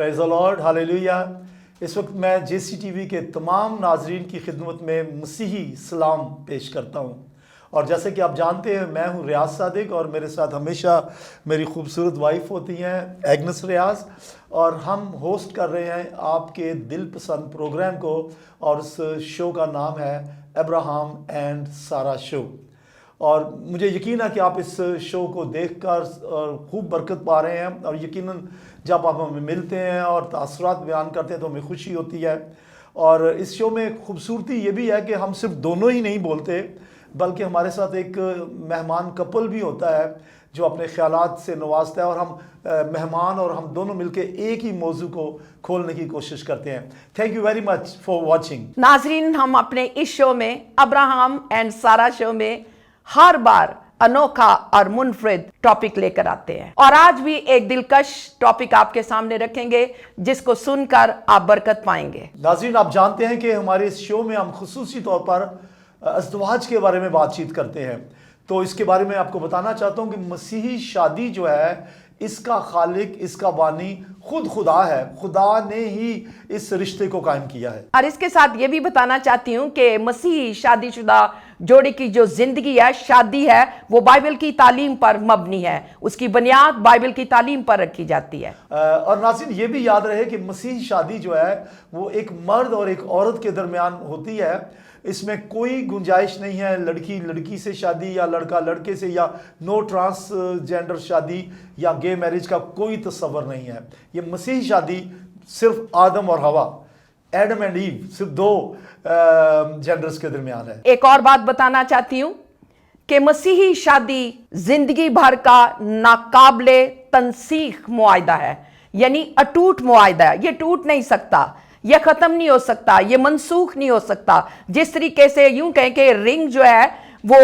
Praise the Lord, hallelujah. इस वक्त मैं JCTV के तमाम नाजरीन की खिदमत में मसीही सलाम पेश करता हूँ। और जैसे कि आप जानते हैं, मैं हूँ रियाज सादिक और मेरे साथ हमेशा मेरी खूबसूरत वाइफ होती हैं एग्नेस रियाज, और हम होस्ट कर रहे हैं आपके दिल पसंद प्रोग्राम को, और उस शो का नाम है अब्राहम एंड सारा शो। और मुझे यकीन है कि आप इस शो को देखकर खूब बरकत पा रहे हैं, और यकीनन जब आप हमें मिलते हैं और तासुरात बयान करते हैं तो हमें खुशी होती है। और इस शो में खूबसूरती ये भी है कि हम सिर्फ दोनों ही नहीं बोलते, बल्कि हमारे साथ एक मेहमान कपल भी होता है जो अपने ख्यालात से नवाजता है, और हम मेहमान और हम दोनों मिलके एक ही मौजू को खोलने की कोशिश करते हैं। Thank you very much for watching. नाजरीन, हम अपने इस शो में अब्राहम एंड सारा शो में हर बार अनोखा और मुनफरिद टॉपिक लेकर आते हैं, और आज भी एक दिलकश टॉपिक आपके सामने रखेंगे जिसको सुनकर आप बरकत पाएंगे। नाज़रीन, आप जानते हैं कि हमारे इस शो में हम खुसूसी तौर पर अज़दवाज के बारे में बातचीत करते हैं। तो इसके बारे में आपको बताना चाहता हूँ कि मसीही शादी जो है, इसका खालिक, इसका बानी खुद खुदा है। खुदा ने ही इस रिश्ते को कायम किया है। और इसके साथ ये भी बताना चाहती हूँ कि मसीही शादीशुदा जोड़ी की जो जिंदगी है, शादी है, वो बाइबल की तालीम पर मबनी है। उसकी बुनियाद बाइबल की तालीम पर रखी जाती है। और नाज़रीन, ये भी याद रहे कि मसीही शादी जो है वो एक मर्द और एक औरत के दरमियान होती है। इसमें कोई गुंजाइश नहीं है लड़की लड़की से शादी या लड़का लड़के से, या नो ट्रांसजेंडर शादी या गे मैरिज का कोई तस्वर नहीं है। ये मसीही शादी सिर्फ आदम और हवा, एडम एंड ईव, सिर्फ दो जेंडर्स के दरमियान है। एक और बात बताना चाहती हूँ कि मसीही शादी जिंदगी भर का नाकाबिले तनसीख मुआहदा है, यानी अटूट मुआहदा है। ये टूट नहीं सकता, ये खत्म नहीं हो सकता, ये मनसूख नहीं हो सकता। जिस तरीके से यूं कहें कि रिंग जो है वो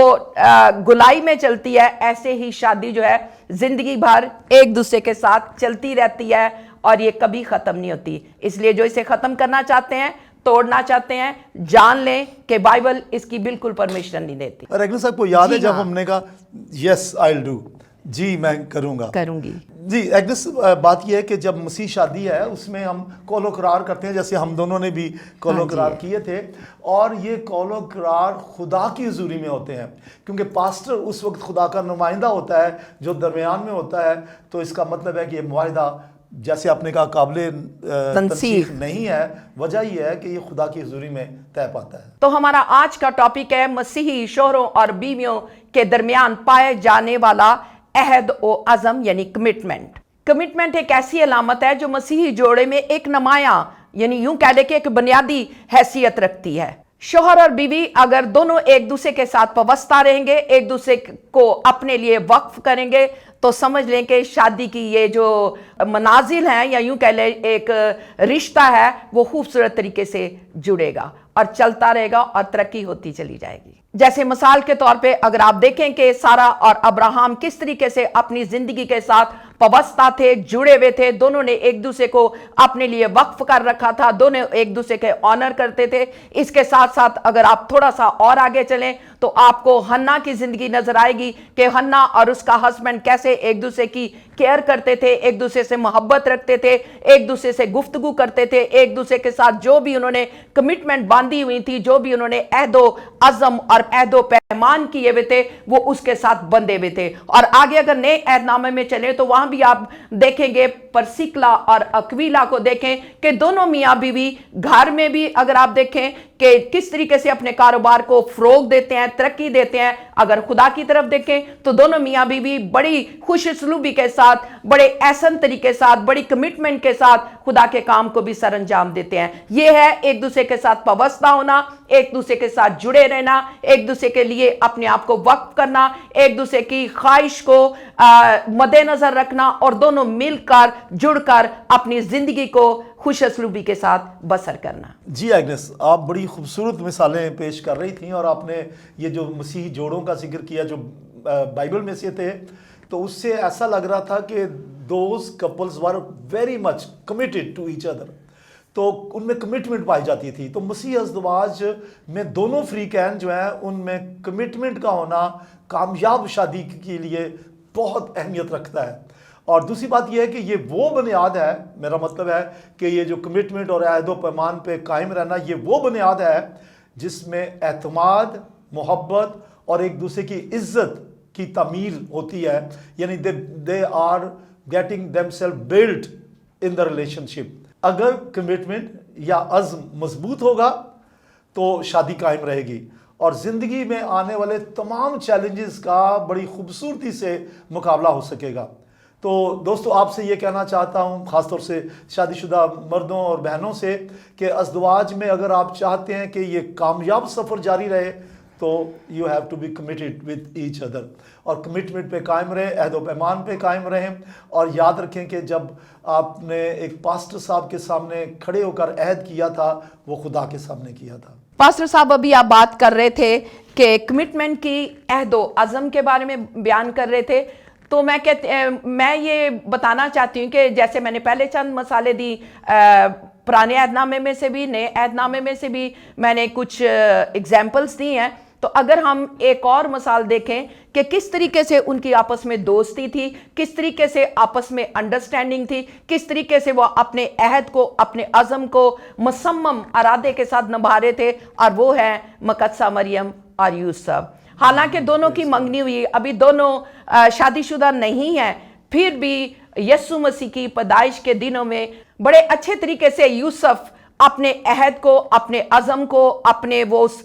गुलाई में चलती है, ऐसे ही शादी जो है जिंदगी भर एक दूसरे के साथ चलती रहती है, और ये कभी खत्म नहीं होती। इसलिए जो इसे खत्म करना चाहते हैं, तोड़ना चाहते हैं, जान लें कि बाइबल इसकी बिल्कुल परमिशन नहीं देती। और एग्नेस साहब को याद है जब हमने कहा यस आई विल डू, जी मैं करूंगी जी। एग्नेस, बात यह है कि जब मसीह शादी है उसमें हम कौलो करार करते हैं, जैसे हम दोनों ने भी कौलो करार किए थे, और ये कौलो करार खुदा की हुजूरी में होते हैं, क्योंकि पास्टर उस वक्त खुदा का नुमाइंदा होता है जो दरमियान में होता है। तो इसका मतलब है कि ये मुआहदा, जैसे आपने कहा, काबिले तनसीख नहीं है। वजह यह है कि ये खुदा की हुजूरी में तय पाता है। तो हमारा आज का टॉपिक है मसीही शोहरों और बीवियों के दरमियान पाए जाने वाला अहद ओ अज़म, यानी कमिटमेंट। कमिटमेंट एक ऐसी अलामत है जो मसीही जोड़े में एक नुमाया, यानी यूं कह ले कि एक बुनियादी हैसियत रखती है। शोहर और बीवी अगर दोनों एक दूसरे के साथ वाबस्ता रहेंगे, एक दूसरे को अपने लिए वक्फ करेंगे, तो समझ लें कि शादी की ये जो मनाजिल हैं, या यूं कह ले एक रिश्ता है, वो खूबसूरत तरीके से जुड़ेगा और चलता रहेगा और तरक्की होती चली जाएगी। जैसे मिसाल के तौर पे अगर आप देखें कि सारा और अब्राहम किस तरीके से अपनी जिंदगी के साथ वाबस्ता थे, जुड़े हुए थे, दोनों ने एक दूसरे को अपने लिए वक्फ कर रखा था, दोनों एक दूसरे के ऑनर करते थे। इसके साथ साथ अगर आप थोड़ा सा और आगे चलें तो आपको हन्ना की जिंदगी नजर आएगी कि हन्ना और उसका हस्बैंड कैसे एक दूसरे की केयर करते थे, एक दूसरे से मोहब्बत रखते थे, एक दूसरे से गुफ्तगू करते थे, एक दूसरे के साथ जो भी उन्होंने कमिटमेंट बांधी हुई थी, जो भी उन्होंने अहदो अज़म और अहदो पैमान किए हुए थे, वो उसके साथ बंधे हुए थे। और आगे अगर नए अहदनामे में चले तो वहां भी आप देखेंगे, परसिकला और अक्विला को देखें कि दोनों मियाँ बीवी घर में भी अगर आप देखें कि किस तरीके से अपने कारोबार को फरोग देते हैं, तरक्की देते हैं। अगर खुदा की तरफ देखें तो दोनों मियाँ बीवी बड़ी खुशसलूबी के साथ, बड़े एहसन तरीके के साथ, बड़ी कमिटमेंट के साथ खुदा के काम को भी सर अंजाम देते हैं। यह है एक दूसरे के साथ वाबस्ता होना, एक दूसरे के साथ जुड़े रहना, एक दूसरे के लिए अपने आप को वक्फ करना, एक दूसरे की ख्वाहिश को मद्देनजर रखना, और दोनों मिलकर जुड़कर अपनी जिंदगी को खुशसलूबी के साथ बसर करना। जी एग्नेस, आप बड़ी खूबसूरत मिसालें पेश कर रही थी, और आपने ये जो मसीही जोड़ों का जिक्र किया जो बाइबल में से थे, तो उससे ऐसा लग रहा था कि those couples were very much committed to each other, तो उनमें कमिटमेंट पाई जाती थी। तो मसीह अज़दवाज में दोनों फ्रीकैन जो हैं उनमें कमिटमेंट का होना कामयाब शादी के लिए बहुत अहमियत रखता है। اور دوسری بات یہ ہے کہ یہ وہ بنیاد ہے، میرا مطلب ہے کہ یہ جو کمٹمنٹ اور عہد و پیمان پہ قائم رہنا، یہ وہ بنیاد ہے جس میں اعتماد، محبت اور ایک دوسرے کی عزت کی تعمیل ہوتی ہے. یعنی they are getting themselves built in the relationship. اگر کمٹمنٹ یا عزم مضبوط ہوگا تو شادی قائم رہے گی اور زندگی میں آنے والے تمام چیلنجز کا بڑی خوبصورتی سے مقابلہ ہو سکے گا. تو دوستو، آپ سے یہ کہنا چاہتا ہوں، خاص طور سے شادی شدہ مردوں اور بہنوں سے، کہ ازدواج میں اگر آپ چاہتے ہیں کہ یہ کامیاب سفر جاری رہے تو you have to be committed with each other, اور کمٹمنٹ پہ قائم رہیں، عہد و پیمان پہ قائم رہیں. اور یاد رکھیں کہ جب آپ نے ایک پاسٹر صاحب کے سامنے کھڑے ہو کر عہد کیا تھا، وہ خدا کے سامنے کیا تھا. پاسٹر صاحب، ابھی آپ بات کر رہے تھے کہ کمٹمنٹ کی عہد و عزم کے بارے میں بیان کر رہے تھے، تو میں یہ بتانا چاہتی ہوں کہ جیسے میں نے پہلے چند مثالیں دی، پرانے عہد نامے میں سے بھی، نئے عہد نامے میں سے بھی میں نے کچھ ایگزامپلس دی ہیں. تو اگر ہم ایک اور مثال دیکھیں کہ کس طریقے سے ان کی آپس میں دوستی تھی، کس طریقے سے آپس میں انڈرسٹینڈنگ تھی، کس طریقے سے وہ اپنے عہد کو، اپنے عزم کو مصمم ارادے کے ساتھ نبھا رہے تھے، اور وہ ہے مقدسہ مریم اور یوسف. حالانکہ دونوں کی منگنی ہوئی، ابھی دونوں شادی شدہ نہیں ہیں، پھر بھی یسوع مسیح کی پیدائش کے دنوں میں بڑے اچھے طریقے سے یوسف اپنے عہد کو، اپنے عزم کو، اپنے وہ اس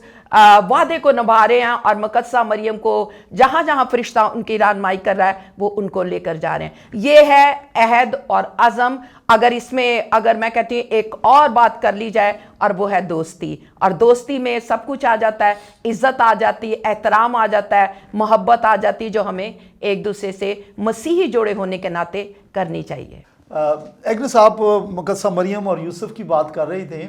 وعدے کو نبھا رہے ہیں، اور مقدسہ مریم کو جہاں جہاں فرشتہ ان کی رہنمائی کر رہا ہے وہ ان کو لے کر جا رہے ہیں. یہ ہے عہد اور عزم. اگر اس میں میں کہتی ہوں ایک اور بات کر لی جائے، اور وہ ہے دوستی. اور دوستی میں سب کچھ آ جاتا ہے، عزت آ جاتی ہے، احترام آ جاتا ہے، محبت آ جاتی ہے، جو ہمیں ایک دوسرے سے مسیحی جوڑے ہونے کے ناطے کرنی چاہیے. ایگنس، آپ مقدسہ مریم اور یوسف کی بات کر رہے تھے،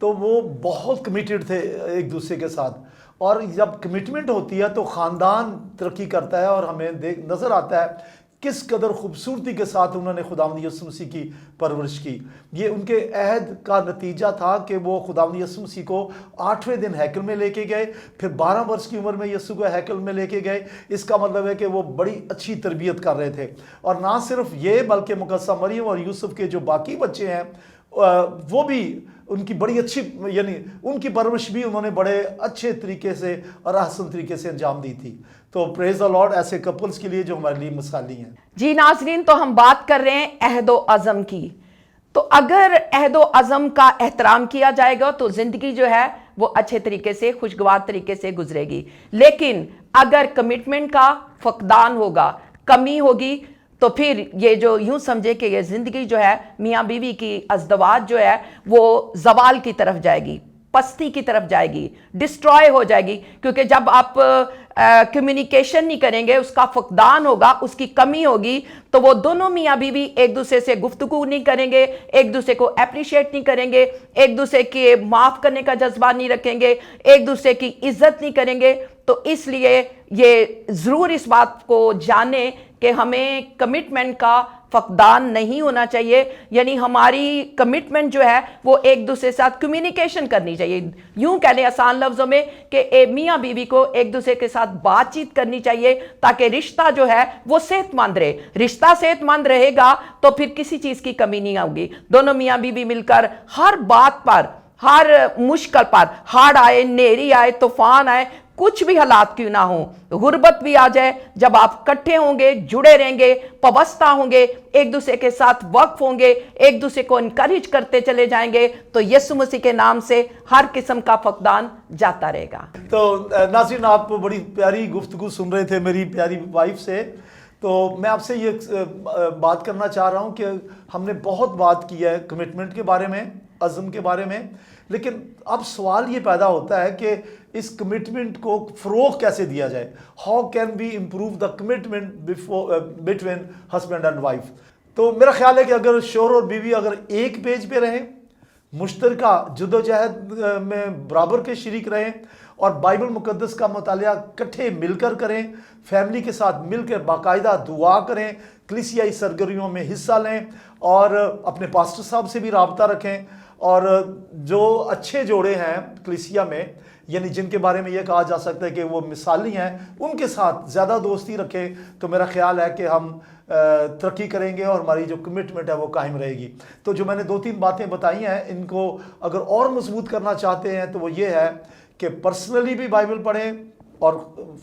تو وہ بہت کمیٹڈ تھے ایک دوسرے کے ساتھ. اور جب کمٹمنٹ ہوتی ہے تو خاندان ترقی کرتا ہے، اور ہمیں نظر آتا ہے کس قدر خوبصورتی کے ساتھ انہوں نے خداوند یسوع مسیح کی پرورش کی. یہ ان کے عہد کا نتیجہ تھا کہ وہ خداوند یسوع مسیح کو 8ویں دن ہیکل میں لے کے گئے، پھر 12 برس کی عمر میں یسوع کو ہیکل میں لے کے گئے. اس کا مطلب ہے کہ وہ بڑی اچھی تربیت کر رہے تھے. اور نہ صرف یہ، بلکہ مقدسہ مریم اور یوسف کے جو باقی بچے ہیں وہ بھی ان کی بڑی اچھی، یعنی ان کی پرورش بھی انہوں نے بڑے اچھے طریقے سے اور احسن طریقے سے انجام دی تھی. تو پریز دی لارڈ ایسے کپلز کے لیے جو ہمارے لیے مثالی ہیں. جی ناظرین، تو ہم بات کر رہے ہیں عہد و عزم کی. تو اگر عہد و عزم کا احترام کیا جائے گا تو زندگی جو ہے وہ اچھے طریقے سے، خوشگوار طریقے سے گزرے گی. لیکن اگر کمٹمنٹ کا فقدان ہوگا، کمی ہوگی، تو پھر یہ جو یوں سمجھے کہ یہ زندگی جو ہے میاں بیوی کی، ازدواج جو ہے وہ زوال کی طرف جائے گی، پستی کی طرف جائے گی، ڈسٹرائے ہو جائے گی. کیونکہ جب آپ کمیونیکیشن نہیں کریں گے، اس کا فقدان ہوگا، اس کی کمی ہوگی، تو وہ دونوں میاں بیوی ایک دوسرے سے گفتگو نہیں کریں گے، ایک دوسرے کو اپریشیٹ نہیں کریں گے، ایک دوسرے کے معاف کرنے کا جذبہ نہیں رکھیں گے، ایک دوسرے کی عزت نہیں کریں گے. تو اس لیے یہ ضرور اس بات کو جانیں کہ ہمیں کمٹمنٹ کا فقدان نہیں ہونا چاہیے. یعنی ہماری کمٹمنٹ جو ہے وہ ایک دوسرے کے ساتھ کمیونیکیشن کرنی چاہیے. یوں کہہ لیں آسان لفظوں میں کہ میاں بیوی کو ایک دوسرے کے ساتھ بات چیت کرنی چاہیے، تاکہ رشتہ جو ہے وہ صحت مند رہے. رشتہ صحت مند رہے گا تو پھر کسی چیز کی کمی نہیں ہوگی. دونوں میاں بیوی مل کر ہر بات پر، ہر مشکل پر، ہاڑ آئے، نیری آئے، طوفان آئے، کچھ بھی حالات کیوں نہ ہوں، غربت بھی آ جائے، جب آپ کٹھے ہوں گے، جڑے رہیں گے، پابستہ ہوں گے، ایک دوسرے کے ساتھ وقف ہوں گے، ایک دوسرے کو انکریج کرتے چلے جائیں گے، تو یسوع مسیح کے نام سے ہر قسم کا فقدان جاتا رہے گا. تو ناظرین، آپ بڑی پیاری گفتگو سن رہے تھے میری پیاری وائف سے. تو میں آپ سے یہ بات کرنا چاہ رہا ہوں کہ ہم نے بہت بات کی ہے کمٹمنٹ کے بارے میں، عزم کے بارے میں، لیکن اب سوال یہ پیدا ہوتا ہے کہ اس کمٹمنٹ کو فروغ کیسے دیا جائے. How can we improve the commitment between husband and wife. تو میرا خیال ہے کہ اگر شوہر اور بیوی اگر ایک پیج پہ رہیں، مشترکہ جدوجہد میں برابر کے شریک رہیں، اور بائبل مقدس کا مطالعہ کٹھے مل کر کریں، فیملی کے ساتھ مل کر باقاعدہ دعا کریں، کلیسیائی سرگرمیوں میں حصہ لیں، اور اپنے پاسٹر صاحب سے بھی رابطہ رکھیں. اور جو اچھے جوڑے ہیں کلیسیا میں، یعنی جن کے بارے میں یہ کہا جا سکتا ہے کہ وہ مثالی ہیں، ان کے ساتھ زیادہ دوستی رکھیں تو میرا خیال ہے کہ ہم ترقی کریں گے اور ہماری جو کمٹمنٹ ہے وہ قائم رہے گی۔ تو جو میں نے 2-3 باتیں بتائی ہیں، ان کو اگر اور مضبوط کرنا چاہتے ہیں تو وہ یہ ہے کہ پرسنلی بھی بائبل پڑھیں اور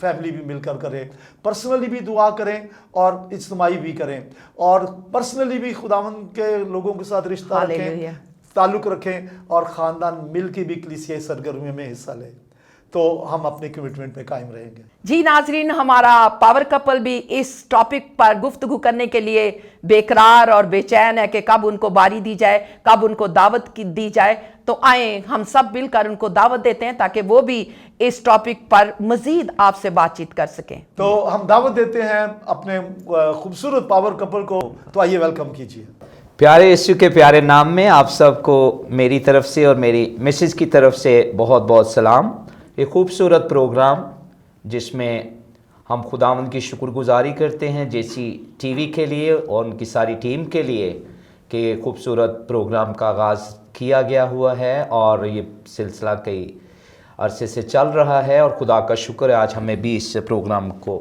فیملی بھی مل کر کریں، پرسنلی بھی دعا کریں اور اجتماعی بھی کریں، اور پرسنلی بھی خداوند کے لوگوں کے ساتھ رشتہ رکھیں، ہاللویا۔ تعلق رکھیں، اور خاندان مل کے بھی کلیسیائی سرگرمیوں میں حصہ لیں، تو ہم اپنے کمٹمنٹ پہ قائم رہیں گے۔ جی ناظرین، ہمارا پاور کپل بھی اس ٹاپک پر گفتگو کرنے کے لیے بے قرار اور بے چین ہے کہ کب ان کو باری دی جائے، کب ان کو دعوت دی جائے۔ تو آئیں ہم سب مل کر ان کو دعوت دیتے ہیں تاکہ وہ بھی اس ٹاپک پر مزید آپ سے بات چیت کر سکیں۔ تو ہم دعوت دیتے ہیں اپنے خوبصورت پاور کپل کو، تو آئیے ویلکم کیجیے۔ پیارے یسوع کے پیارے نام میں آپ سب کو میری طرف سے اور میری مسز کی طرف سے بہت بہت سلام۔ ایک خوبصورت پروگرام جس میں ہم خداوند کی شکر گزاری کرتے ہیں جیسی ٹی وی کے لیے اور ان کی ساری ٹیم کے لیے کہ خوبصورت پروگرام کا آغاز کیا گیا ہوا ہے، اور یہ سلسلہ کئی عرصے سے چل رہا ہے، اور خدا کا شکر ہے آج ہمیں بھی اس پروگرام کو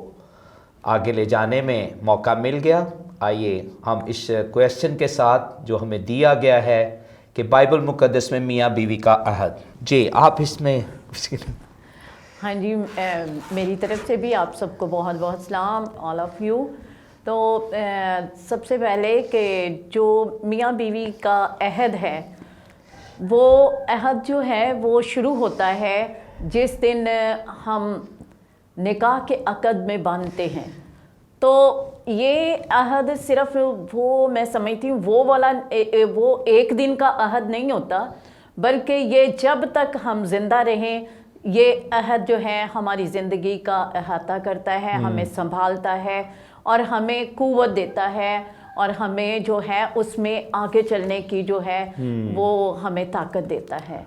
آگے لے جانے میں موقع مل گیا۔ آئیے ہم اس کویسچن کے ساتھ جو ہمیں دیا گیا ہے کہ بائبل مقدس میں میاں بیوی کا عہد، جی آپ اس میں ہاں جی، میری طرف سے بھی آپ سب کو بہت بہت سلام، آل آف یو۔ تو سب سے پہلے کہ جو میاں بیوی کا عہد ہے، وہ عہد جو ہے وہ شروع ہوتا ہے جس دن ہم نکاح کے عقد میں باندھتے ہیں۔ تو یہ عہد صرف وہ میں سمجھتی ہوں وہ ایک دن کا عہد نہیں ہوتا، بلکہ یہ جب تک ہم زندہ رہیں یہ عہد جو ہے ہماری زندگی کا احاطہ کرتا ہے، ہمیں سنبھالتا ہے اور ہمیں قوت دیتا ہے، اور ہمیں جو ہے اس میں آگے چلنے کی جو ہے وہ ہمیں طاقت دیتا ہے۔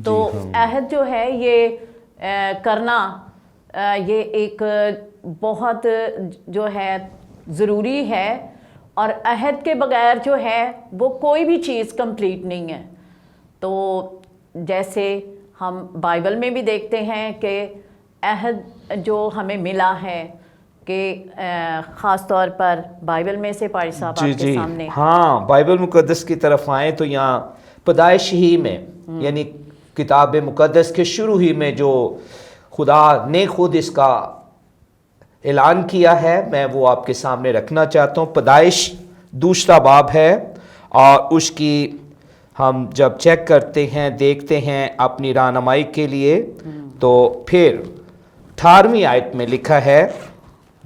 تو عہد جو ہے یہ کرنا یہ ایک بہت جو ہے ضروری ہے، اور عہد کے بغیر جو ہے وہ کوئی بھی چیز کمپلیٹ نہیں ہے۔ تو جیسے ہم بائبل میں بھی دیکھتے ہیں کہ عہد جو ہمیں ملا ہے کہ خاص طور پر بائبل میں سے پاری صاحب آپ کے سامنے، ہاں بائبل مقدس کی طرف آئیں تو یہاں پیدائش ہی میں یعنی کتاب مقدس کے شروع ہی میں جو خدا نے خود اس کا اعلان کیا ہے، میں وہ آپ کے سامنے رکھنا چاہتا ہوں۔ پیدائش 2 باب ہے، اور اس کی ہم جب چیک کرتے ہیں دیکھتے ہیں اپنی رہنمائی کے لیے، تو پھر 18ویں آیت میں لکھا ہے،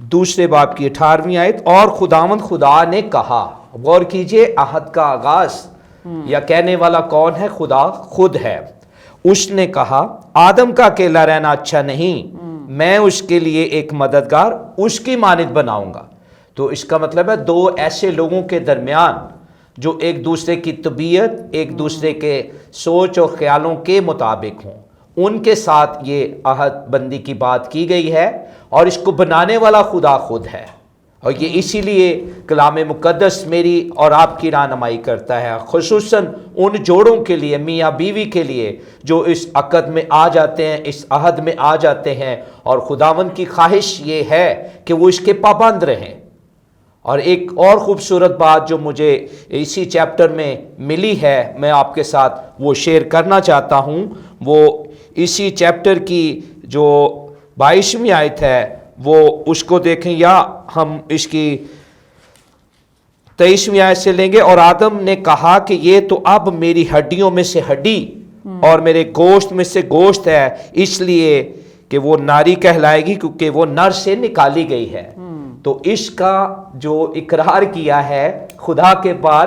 2 باب کی 18ویں آیت، اور خداوند خدا نے کہا، غور کیجئے عہد کا آغاز یا کہنے والا کون ہے؟ خدا خود ہے۔ اس نے کہا آدم کا اکیلا رہنا اچھا نہیں، میں اس کے لیے ایک مددگار اس کی مانند بناؤں گا۔ تو اس کا مطلب ہے 2 ایسے لوگوں کے درمیان جو ایک دوسرے کی طبیعت، ایک دوسرے کے سوچ اور خیالوں کے مطابق ہوں، ان کے ساتھ یہ عہد بندی کی بات کی گئی ہے، اور اس کو بنانے والا خدا خود ہے۔ اور یہ اسی لیے کلام مقدس میری اور آپ کی رہنمائی کرتا ہے، خصوصاً ان جوڑوں کے لیے، میاں بیوی کے لیے جو اس عقد میں آ جاتے ہیں، اس عہد میں آ جاتے ہیں، اور خداوند کی خواہش یہ ہے کہ وہ اس کے پابند رہیں۔ اور ایک اور خوبصورت بات جو مجھے اسی چیپٹر میں ملی ہے، میں آپ کے ساتھ وہ شیئر کرنا چاہتا ہوں۔ وہ اسی چیپٹر کی جو 22ویں آیت ہے، وہ اس کو دیکھیں، یا ہم اس کی 23ویں آیت سے لیں گے۔ اور آدم نے کہا کہ یہ تو اب میری ہڈیوں میں سے ہڈی اور میرے گوشت میں سے گوشت ہے، اس لیے کہ وہ ناری کہلائے گی کیونکہ وہ نر سے نکالی گئی ہے۔ تو اس کا جو اقرار کیا ہے خدا کے بعد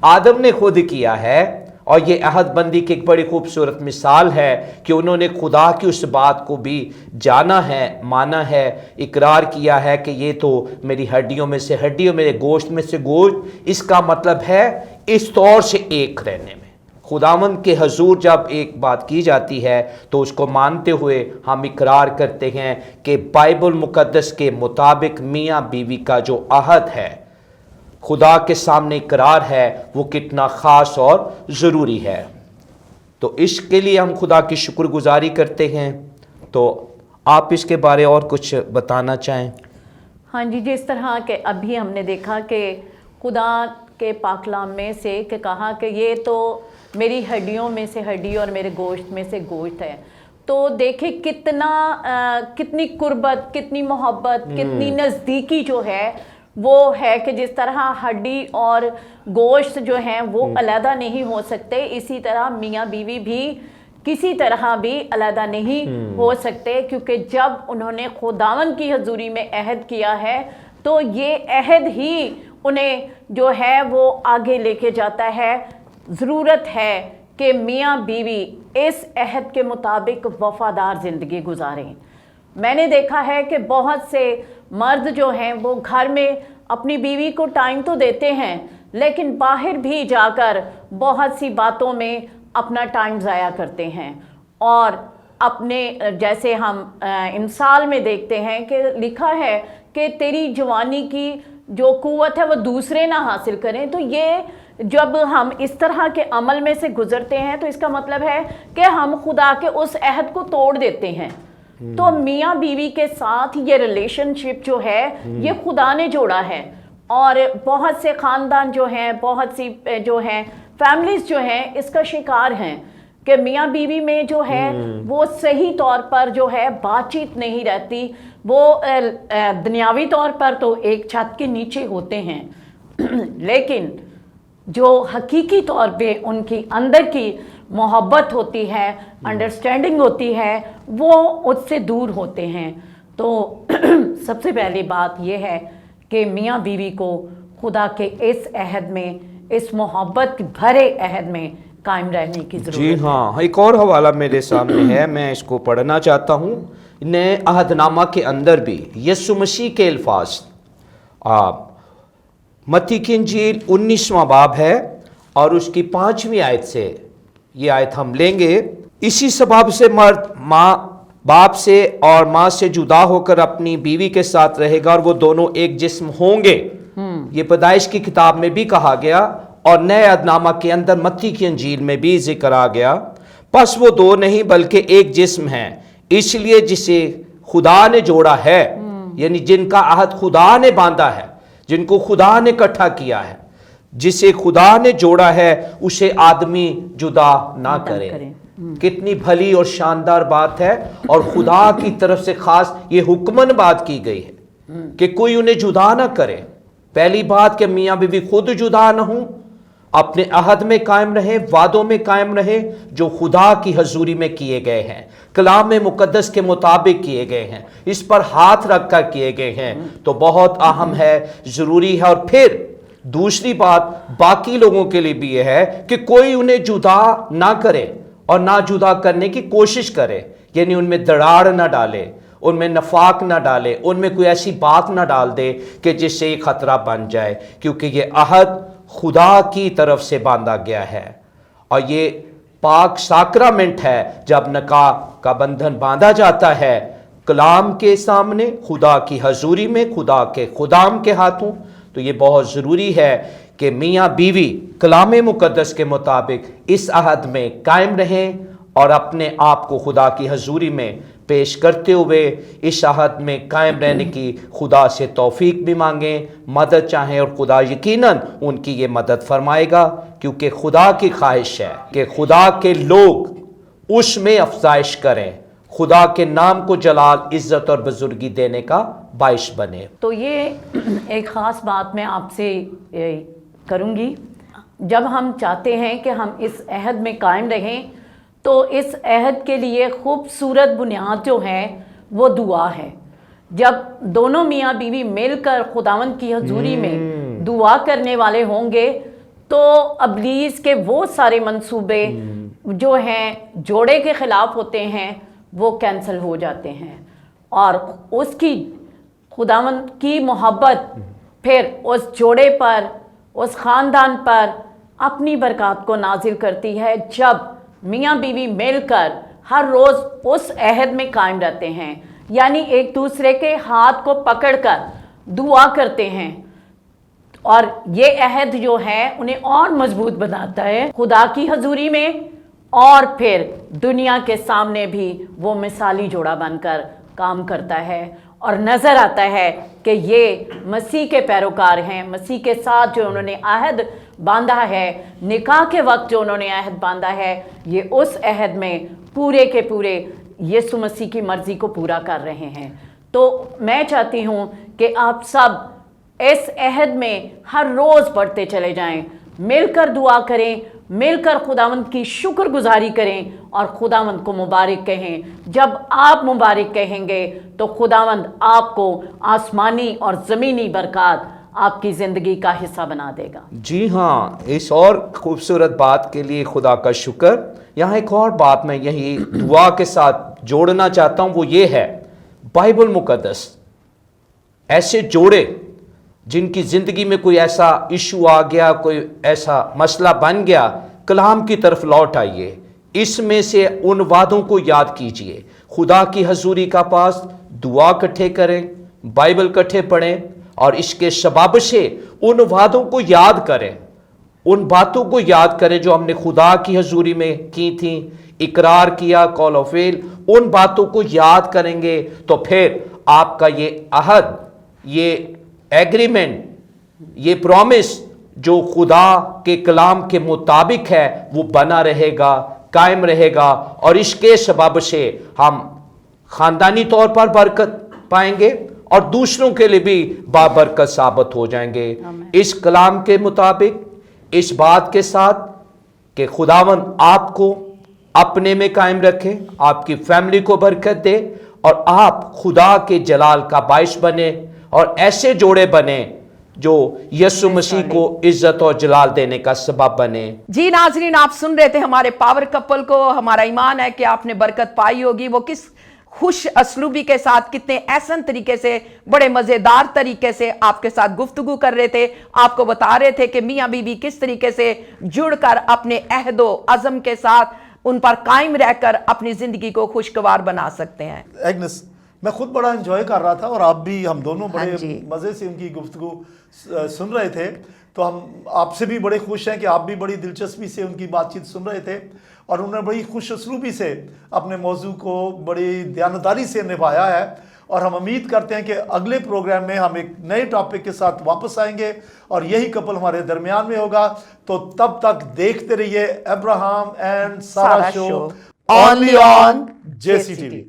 آدم نے خود کیا ہے، اور یہ عہد بندی کی ایک بڑی خوبصورت مثال ہے کہ انہوں نے خدا کی اس بات کو بھی جانا ہے، مانا ہے، اقرار کیا ہے کہ یہ تو میری ہڈیوں میں سے ہڈی اور میرے گوشت میں سے گوشت۔ اس کا مطلب ہے اس طور سے ایک رہنے میں خداوند کے حضور جب ایک بات کی جاتی ہے تو اس کو مانتے ہوئے ہم اقرار کرتے ہیں کہ بائبل مقدس کے مطابق میاں بیوی کا جو عہد ہے، خدا کے سامنے اقرار ہے، وہ کتنا خاص اور ضروری ہے۔ تو اس کے لیے ہم خدا کی شکر گزاری کرتے ہیں तो आप इसके बारे और कुछ बताना चाहें? हाँ जी, जिस तरह के अभी हमने देखा कि खुदा के पाकलाम में से कि कहा कि ये तो मेरी हड्डियों में से हड्डी और मेरे गोश्त में से गोश्त है, तो देखे कितनी कुर्बत, कितनी मोहब्बत, कितनी नज़दीकी जो है वो है कि जिस तरह हड्डी और गोश्त जो हैं वो अलहदा नहीं हो सकते, इसी तरह मियाँ बीवी भी किसी तरह भी अलहदा नहीं हो सकते, क्योंकि जब उन्होंने खुदावन की हजूरी में अहद किया है तो ये अहद ही उन्हें जो है वो आगे लेके जाता है। ज़रूरत है कि मियाँ बीवी इस अहद के मुताबिक वफ़ादार ज़िंदगी गुजारें। मैंने देखा है कि बहुत से मर्द जो हैं वो घर में अपनी बीवी को टाइम तो देते हैं, लेकिन बाहर भी जाकर बहुत सी बातों में अपना टाइम ज़ाया करते हैं। और अपने जैसे हम इमसाल में देखते हैं कि लिखा है कि तेरी जवानी की जो कुव्वत है वो दूसरे ना हासिल करें। तो ये जब हम इस तरह के अमल में से गुजरते हैं तो इसका मतलब है कि हम खुदा के उस अहद को तोड़ देते हैं। तो मियाँ बीवी के साथ ये रिलेशनशिप जो है ये खुदा ने जोड़ा है। और बहुत से ख़ानदान जो हैं, बहुत सी जो हैं फैमिलीज़ जो हैं इसका शिकार हैं कि मियाँ बीवी में जो है वो सही तौर पर जो है बातचीत नहीं रहती। वो दुनियावी तौर पर तो एक छत के नीचे होते हैं लेकिन जो हकीकी तौर पे उनकी अंदर की मोहब्बत होती है, अंडरस्टैंडिंग होती है, वो उससे दूर होते हैं। तो सबसे पहली बात यह है कि मियाँ बीवी को खुदा के इस अहद में, इस मोहब्बत भरे अहद में कायम रहने की ज़रूरत है। जी हाँ, एक और हवाला मेरे सामने है, मैं इसको पढ़ना चाहता हूँ। नए अहदनामा के अंदर भी यीशु मसीह के अल्फाज, मत्ती की इंजील 19वां बाब है और उसकी 5वीं आयत से ये आयत हम लेंगे। इसी सबब से मर्द बाप से और माँ से जुदा होकर अपनी बीवी के साथ रहेगा और वो दोनों एक जिस्म होंगे। ये पैदाइश की किताब में भी कहा गया और नए अहदनामा के अंदर मत्ती की इंजील में भी जिक्र आ गया। बस वो दो नहीं बल्कि एक जिस्म है। इसलिए जिसे खुदा ने जोड़ा है, यानी जिनका अहद खुदा ने बांधा है, जिनको खुदा ने इकट्ठा किया है, जिसे खुदा ने जोड़ा है उसे आदमी जुदा ना करे। कितनी भली और शानदार बात है। और खुदा की तरफ से खास ये हुक्मन बात की गई है कि कोई उन्हें जुदा ना करे। पहली बात कि मियाँ बीवी खुद जुदा ना हों, अपने अहद में कायम रहे, वादों में कायम रहे जो खुदा की हजूरी में किए गए हैं, कलाम मुकद्दस के मुताबिक किए गए हैं, इस पर हाथ रख कर किए गए हैं। तो बहुत अहम है, ज़रूरी है। और फिर दूसरी बात बाकी लोगों के लिए भी यह है कि कोई उन्हें जुदा ना करे और ना जुदा करने की कोशिश करे, यानी उनमें दरार ना डाले, उनमें नफाक ना डाले, उनमें कोई ऐसी बात ना डाल दे कि जिससे ये खतरा बन जाए, क्योंकि ये अहद खुदा की तरफ से बांधा गया है। और ये पाक साक्रामेंट है, जब निकाह का बंधन बांधा जाता है कलाम के सामने, खुदा की हजूरी में, खुदा के खुदाम के हाथों। तो ये बहुत ज़रूरी है कि मियाँ बीवी कलाम मुकद्दस के मुताबिक इस अहद में कायम रहें और अपने आप को खुदा की हजूरी में पेश करते हुए इस अहद में कायम रहने की खुदा से तौफीक भी मांगें, मदद चाहें, और खुदा यकीनन उनकी ये मदद फरमाएगा, क्योंकि खुदा की ख्वाहिश है कि खुदा के लोग उसमें अफजाइश करें, खुदा के नाम को जलाल, इज़्ज़त और बुजुर्गी देने का बाइश बने। तो ये एक ख़ास बात मैं आपसे करूँगी। जब हम चाहते हैं कि हम इस अहद में कायम रहें तो इस अहद के लिए खूबसूरत बुनियाद जो है वो दुआ है। जब दोनों मियाँ बीवी मिलकर खुदावंद की हजूरी में दुआ करने वाले होंगे तो अबलीस के वो सारे मंसूबे जो हैं जोड़े के ख़िलाफ़ होते हैं वो कैंसिल हो जाते हैं, और उसकी खुदावंद की मोहब्बत फिर उस जोड़े पर, उस ख़ानदान पर अपनी बरकत को नाजिल करती है। जब मियाँ बीवी मिलकर हर रोज़ उस अहद में कायम रहते हैं, यानी एक दूसरे के हाथ को पकड़कर दुआ करते हैं, और ये अहद जो है उन्हें और मजबूत बनाता है खुदा की हजूरी में और फिर दुनिया के सामने भी वो मिसाली जोड़ा बनकर काम करता है और नज़र आता है कि ये मसीह के पैरोकार हैं, मसीह के साथ जो उन्होंने अहद बांधा है, निकाह के वक्त जो उन्होंने अहद बांधा है, ये उस अहद में पूरे के पूरे यीशु मसीह की मर्ज़ी को पूरा कर रहे हैं। तो मैं चाहती हूँ कि आप सब इस अहद में हर रोज़ पढ़ते चले जाएं, मिलकर दुआ करें, मिलकर खुदावंद की शुक्रगुजारी करें और खुदावंद को मुबारक कहें। जब आप मुबारक कहेंगे तो खुदावंद आपको आसमानी और ज़मीनी बरकत आपकी ज़िंदगी का हिस्सा बना देगा। जी हाँ, इस और खूबसूरत बात के लिए खुदा का शुक्र। यहाँ एक और बात मैं यही दुआ के साथ जोड़ना चाहता हूँ, वो ये है, बाइबल मुकद्दस ऐसे जोड़े जिनकी ज़िंदगी में कोई ऐसा इशू आ गया, कोई ऐसा मसला बन गया, कलाम की तरफ लौट आइए, इसमें से उन वादों को याद कीजिए, खुदा की हजूरी का पास दुआ इकट्ठे करें, बाइबल इकट्ठे पढ़ें और इसके सबब से उन वादों को याद करें, उन बातों को याद करें जो हमने खुदा की हजूरी में की थी, इकरार किया, कॉल ऑफ फेल, उन बातों को याद करेंगे तो फिर आपका ये अहद, ये एग्रीमेंट, ये प्रॉमिस जो खुदा के कलाम के मुताबिक है वो बना रहेगा, कायम रहेगा और इसके सबब से हम ख़ानदानी तौर पर बरकत पाएंगे और दूसरों के लिए भी बाबरकत साबित हो जाएंगे। इस कलाम के मुताबिक, इस बात के साथ कि खुदावन आपको अपने में कायम रखे, आपकी फैमिली को बरकत दे और आप खुदा के जलाल का बाइस बने और ऐसे जोड़े बने जो यीशु मसीह को इज्जत और जलाल देने का सबब बने। जी नाजरीन, आप सुन रहे थे हमारे पावर कपल को। हमारा ईमान है कि आपने बरकत पाई होगी। वो किस खुश असलूबी के साथ, कितने एहसन तरीके से, बड़े मज़ेदार तरीके से आपके साथ गुफ्तगू कर रहे थे, आपको बता रहे थे कि मियाँ बीवी किस तरीके से जुड़कर अपने अहदो अज़म के साथ उन पर कायम रहकर अपनी ज़िंदगी को खुशगवार बना सकते हैं। एग्नेस, मैं खुद बड़ा एंजॉय कर रहा था और आप भी, हम दोनों बड़े हाँ जी। मज़े से उनकी गुफ्तगू सुन रहे थे। तो हम आपसे भी बड़े खुश हैं कि आप भी बड़ी दिलचस्पी से उनकी बातचीत सुन रहे थे और उन्होंने बड़ी खुश असलूबी से अपने मौजू को बड़ी दयानतदारी से निभाया है। और हम उम्मीद करते हैं कि अगले प्रोग्राम में हम एक नए टॉपिक के साथ वापस आएंगे और यही कपल हमारे दरमियान में होगा। तो तब तक देखते रहिए अब्राहम एंड सारा शो, ओनली ऑन JCTV।